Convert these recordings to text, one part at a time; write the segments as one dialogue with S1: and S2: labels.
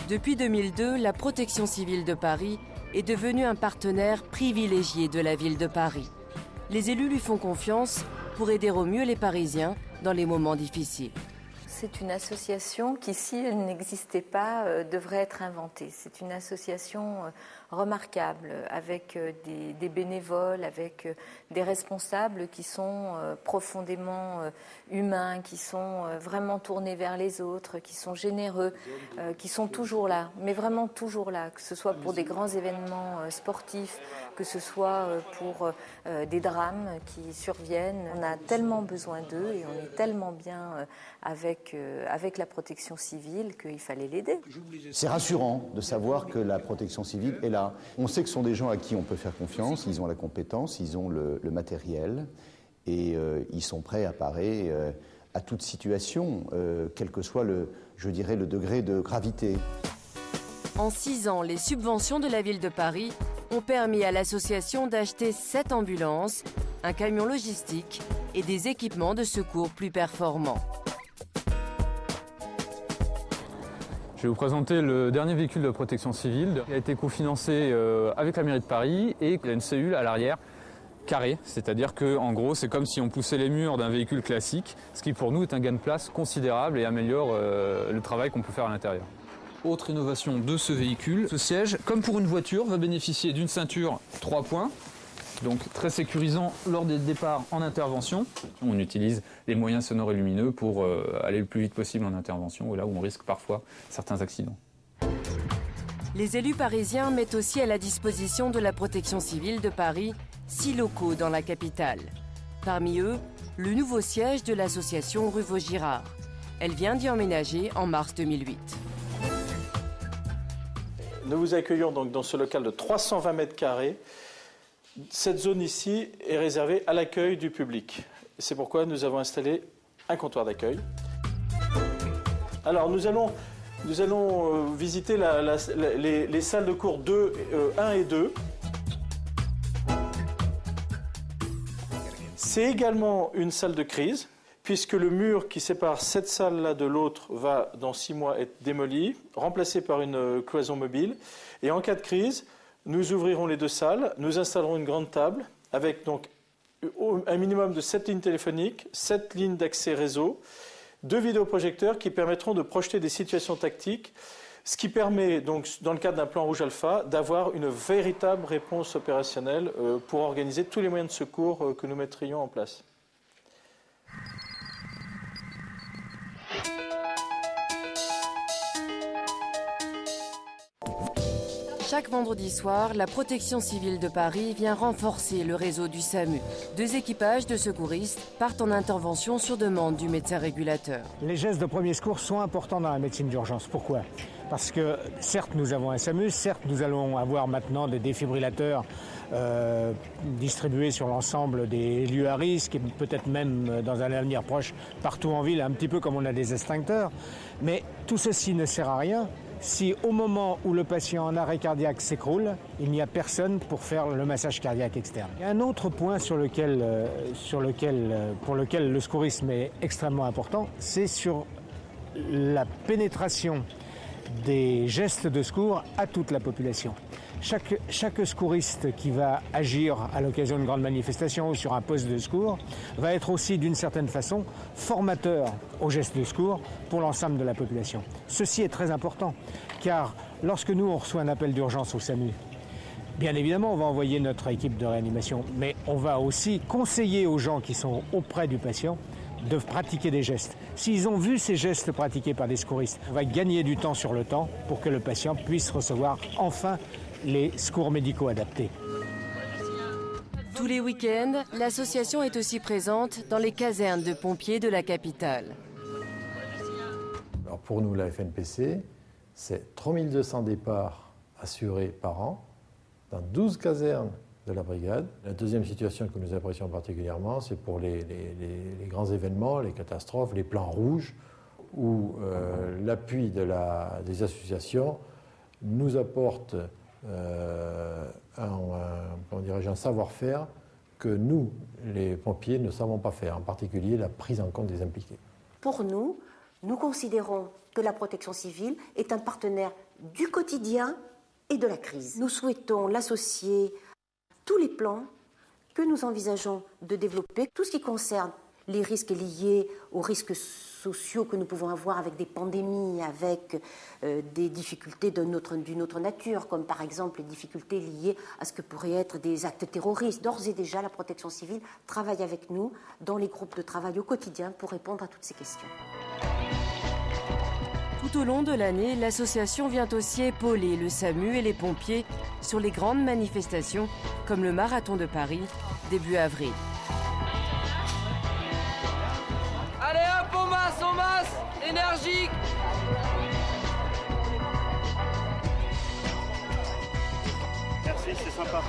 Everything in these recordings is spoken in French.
S1: Depuis 2002, la Protection civile de Paris est devenue un partenaire privilégié de la ville de Paris. Les élus lui font confiance pour aider au mieux les Parisiens dans les moments difficiles.
S2: C'est une association qui, si elle n'existait pas, devrait être inventée. C'est une association remarquable, avec des bénévoles, avec des responsables qui sont profondément humains, qui sont vraiment tournés vers les autres, qui sont généreux, qui sont toujours là, mais vraiment toujours là, que ce soit pour des grands événements sportifs, que ce soit pour des drames qui surviennent. On a tellement besoin d'eux et on est tellement bien avec la protection civile qu'il fallait l'aider.
S3: C'est rassurant de savoir que la protection civile est là. On sait que ce sont des gens à qui on peut faire confiance, ils ont la compétence, ils ont le matériel et ils sont prêts à parer à toute situation, quel que soit le degré de gravité.
S1: En 6 ans, les subventions de la ville de Paris ont permis à l'association d'acheter 7 ambulances, un camion logistique et des équipements de secours plus performants.
S4: Je vais vous présenter le dernier véhicule de protection civile. Il a été cofinancé avec la mairie de Paris et il a une cellule à l'arrière carrée, c'est-à-dire qu'en gros c'est comme si on poussait les murs d'un véhicule classique, ce qui pour nous est un gain de place considérable et améliore le travail qu'on peut faire à l'intérieur. Autre innovation de ce véhicule, ce siège, comme pour une voiture, va bénéficier d'une ceinture 3 points, donc très sécurisant lors des départs en intervention. On utilise les moyens sonores et lumineux pour aller le plus vite possible en intervention, là où on risque parfois certains accidents.
S1: Les élus parisiens mettent aussi à la disposition de la Protection civile de Paris 6 locaux dans la capitale. Parmi eux, le nouveau siège de l'association rue Vaugirard. Elle vient d'y emménager en mars 2008.
S5: Nous vous accueillons donc dans ce local de 320 mètres carrés. Cette zone ici est réservée à l'accueil du public. C'est pourquoi nous avons installé un comptoir d'accueil. Alors nous allons visiter les salles de cours 1 et 2. C'est également une salle de crise, puisque le mur qui sépare cette salle-là de l'autre va, dans 6 mois, être démoli, remplacé par une cloison mobile. Et en cas de crise, nous ouvrirons les 2 salles, nous installerons une grande table avec donc un minimum de 7 lignes téléphoniques, 7 lignes d'accès réseau, 2 vidéoprojecteurs qui permettront de projeter des situations tactiques, ce qui permet donc, dans le cadre d'un plan rouge alpha, d'avoir une véritable réponse opérationnelle pour organiser tous les moyens de secours que nous mettrions en place.
S1: Chaque vendredi soir, la Protection civile de Paris vient renforcer le réseau du SAMU. 2 équipages de secouristes partent en intervention sur demande du médecin régulateur.
S6: Les gestes de premier secours sont importants dans la médecine d'urgence. Pourquoi ? Parce que certes nous avons un SAMU, certes nous allons avoir maintenant des défibrillateurs distribués sur l'ensemble des lieux à risque et peut-être même dans un avenir proche partout en ville, un petit peu comme on a des extincteurs. Mais tout ceci ne sert à rien si au moment où le patient en arrêt cardiaque s'écroule, il n'y a personne pour faire le massage cardiaque externe. Il y a un autre point pour lequel le secourisme est extrêmement important, c'est sur la pénétration des gestes de secours à toute la population. Chaque secouriste qui va agir à l'occasion d'une grande manifestation ou sur un poste de secours va être aussi d'une certaine façon formateur aux gestes de secours pour l'ensemble de la population. Ceci est très important car lorsque nous on reçoit un appel d'urgence au SAMU, bien évidemment on va envoyer notre équipe de réanimation, mais on va aussi conseiller aux gens qui sont auprès du patient de pratiquer des gestes. S'ils ont vu ces gestes pratiqués par des secouristes, on va gagner du temps sur le temps pour que le patient puisse recevoir enfin les secours médicaux adaptés.
S1: Tous les week-ends, l'association est aussi présente dans les casernes de pompiers de la capitale.
S7: Alors pour nous, la FNPC, c'est 3200 départs assurés par an dans 12 casernes de la brigade. La deuxième situation que nous apprécions particulièrement, c'est pour les grands événements, les catastrophes, les plans rouges, où l'appui des associations nous apporte un savoir-faire que nous, les pompiers, ne savons pas faire, en particulier la prise en compte des impliqués.
S8: Pour nous, nous considérons que la protection civile est un partenaire du quotidien et de la crise. Nous souhaitons l'associer à tous les plans que nous envisageons de développer, tout ce qui concerne les risques liés aux risques sociaux que nous pouvons avoir avec des pandémies, avec des difficultés d'une autre nature, comme par exemple les difficultés liées à ce que pourraient être des actes terroristes. D'ores et déjà, la protection civile travaille avec nous dans les groupes de travail au quotidien pour répondre à toutes ces questions.
S1: Tout au long de l'année, l'association vient aussi épauler le SAMU et les pompiers sur les grandes manifestations, comme le Marathon de Paris, début avril.
S9: Allez hop, on masse, énergique.
S5: Merci, c'est sympa.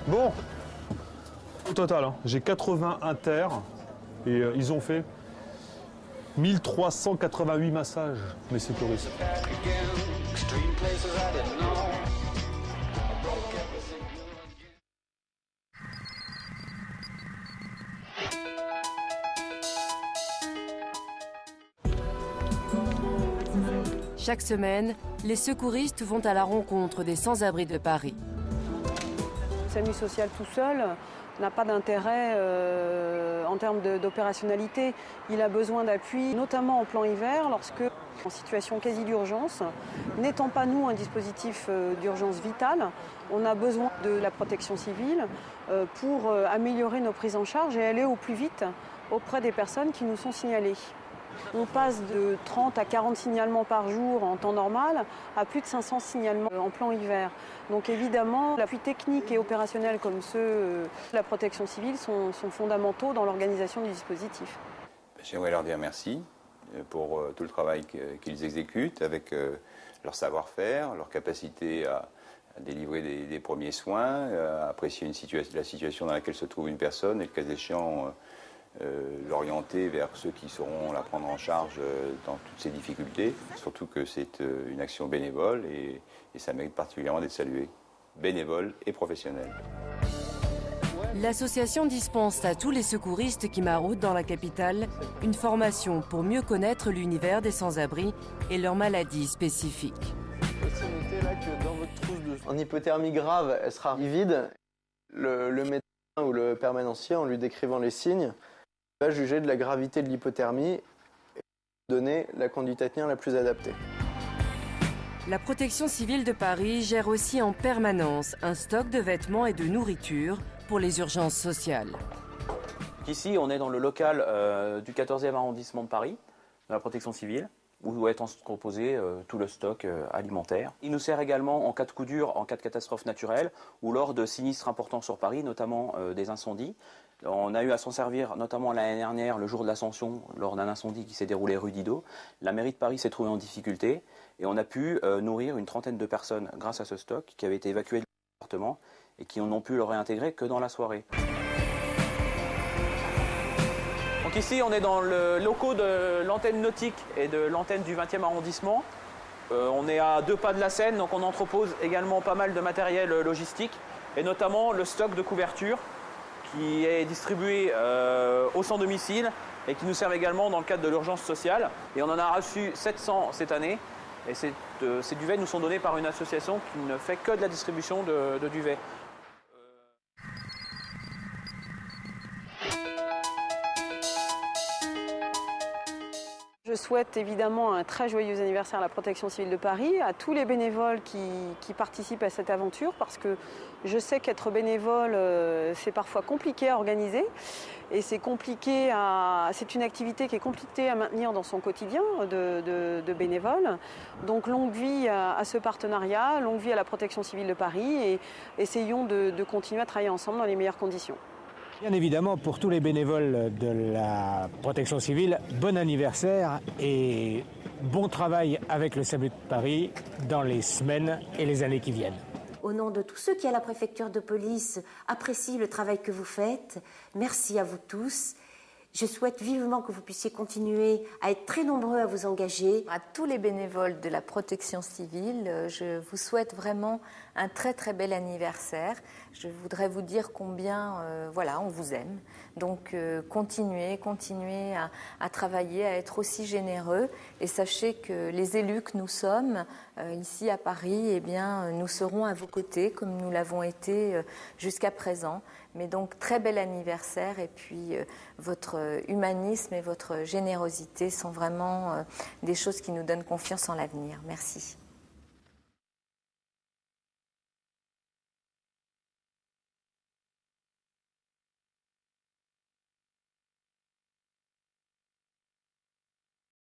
S10: Bon, au total, hein, j'ai 80 inter et ils ont fait 1388 massages, mes sécuristes.
S1: Chaque semaine, les secouristes vont à la rencontre des sans-abri de Paris.
S11: Le SAMU social tout seul n'a pas d'intérêt en termes d'opérationnalité. Il a besoin d'appui, notamment en plan hiver, lorsque, en situation quasi d'urgence, n'étant pas nous un dispositif d'urgence vitale, on a besoin de la protection civile pour améliorer nos prises en charge et aller au plus vite auprès des personnes qui nous sont signalées. On passe de 30 à 40 signalements par jour en temps normal à plus de 500 signalements en plan hiver. Donc évidemment, l'appui technique et opérationnel comme ceux de la protection civile sont fondamentaux dans l'organisation du dispositif.
S12: J'aimerais leur dire merci pour tout le travail qu'ils exécutent avec leur savoir-faire, leur capacité à délivrer des premiers soins, à apprécier la situation dans laquelle se trouve une personne et le cas échéant l'orienter vers ceux qui sauront la prendre en charge dans toutes ces difficultés. Surtout que c'est une action bénévole et ça mérite particulièrement d'être salué. Bénévole et professionnel.
S1: L'association dispense à tous les secouristes qui maraudent dans la capitale une formation pour mieux connaître l'univers des sans-abri et leurs maladies spécifiques.
S13: Il faut noter là que dans votre trousse en hypothermie grave, elle sera livide. Le médecin ou le permanencier, en lui décrivant les signes, va juger de la gravité de l'hypothermie et donner la conduite à tenir la plus adaptée.
S1: La protection civile de Paris gère aussi en permanence un stock de vêtements et de nourriture pour les urgences sociales.
S14: Ici, on est dans le local du 14e arrondissement de Paris, de la protection civile, où doit être composé tout le stock alimentaire. Il nous sert également en cas de coup dur, en cas de catastrophe naturelle, ou lors de sinistres importants sur Paris, notamment des incendies. On a eu à s'en servir notamment l'année dernière, le jour de l'Ascension, lors d'un incendie qui s'est déroulé rue Didot. La mairie de Paris s'est trouvée en difficulté et on a pu nourrir une trentaine de personnes grâce à ce stock qui avait été évacué de l'appartement et qui n'ont pu le réintégrer que dans la soirée. Donc ici, on est dans le locaux de l'antenne nautique et de l'antenne du 20e arrondissement. On est à 2 pas de la Seine, donc on entrepose également pas mal de matériel logistique et notamment le stock de couverture qui est distribué au sans-domicile et qui nous servent également dans le cadre de l'urgence sociale. Et on en a reçu 700 cette année. Et ces duvets nous sont donnés par une association qui ne fait que de la distribution de duvets.
S11: Je souhaite évidemment un très joyeux anniversaire à la Protection civile de Paris, à tous les bénévoles qui participent à cette aventure, parce que je sais qu'être bénévole, c'est parfois compliqué à organiser. Et c'est une activité qui est compliquée à maintenir dans son quotidien de bénévole. Donc longue vie à ce partenariat, longue vie à la Protection civile de Paris et essayons de continuer à travailler ensemble dans les meilleures conditions.
S6: Bien évidemment, pour tous les bénévoles de la protection civile, bon anniversaire et bon travail avec le SAMU de Paris dans les semaines et les années qui viennent.
S8: Au nom de tous ceux qui, à la préfecture de police, apprécient le travail que vous faites, merci à vous tous. Je souhaite vivement que vous puissiez continuer à être très nombreux à vous engager.
S2: À tous les bénévoles de la protection civile, je vous souhaite vraiment un très très bel anniversaire. Je voudrais vous dire combien voilà, on vous aime. Donc continuez à travailler, à être aussi généreux. Et sachez que les élus que nous sommes ici à Paris, eh bien, nous serons à vos côtés comme nous l'avons été jusqu'à présent. Mais donc très bel anniversaire et puis votre humanisme et votre générosité sont vraiment des choses qui nous donnent confiance en l'avenir. Merci.